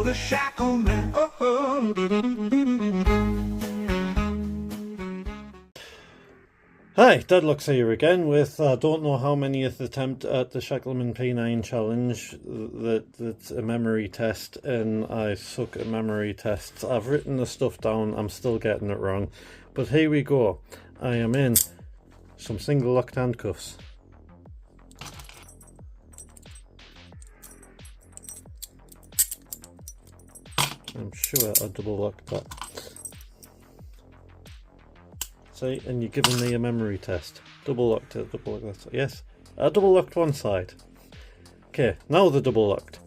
the shackle man. Oh. Hi, Deadlock's here again with I don't know how manyth attempt at the Shackleman P9 challenge. That's a memory test, and I suck at memory tests. I've written the stuff down, I'm still getting it wrong. But here we go. I am in some single locked handcuffs. I'm sure I double locked that. See, and you're giving me a memory test. Double locked it, double locked that. Yes, I double locked one side. Okay, now the double locked.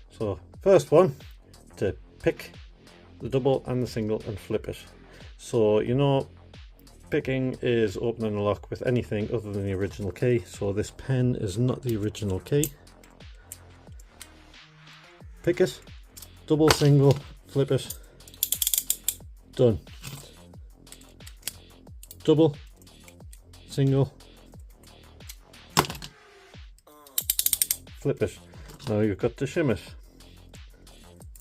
So, first one, to pick the double and the single and flip it. So, you know, picking is opening a lock with anything other than the original key. So this pen is not the original key. Pick it, double, single, flip it. Done. Double, single, flip it. Now you've got to shim it.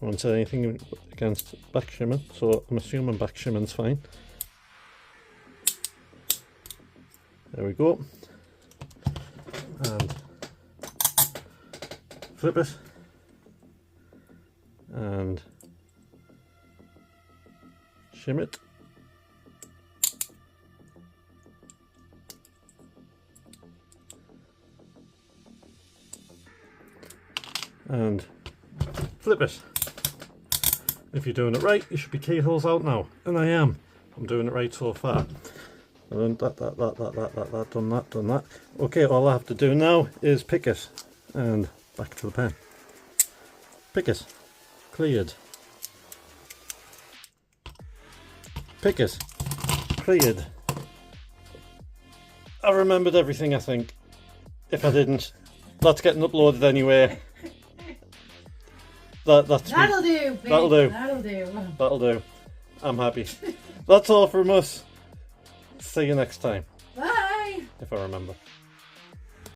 I won't say anything against back shimming, so I'm assuming back shimming's fine. There we go. And flip it. And shim it. And flip it. If you're doing it right, you should be keyholes out now, and I am. I'm doing it right so far. And done that. Okay, all I have to do now is pick it, and back to the pen. Pick it, cleared. Pick it, cleared. I remembered everything, I think. If I didn't, that's getting uploaded anyway. That'll do. That'll do. That'll do. That'll do. I'm happy. That's all from us. See you next time. Bye. If I remember.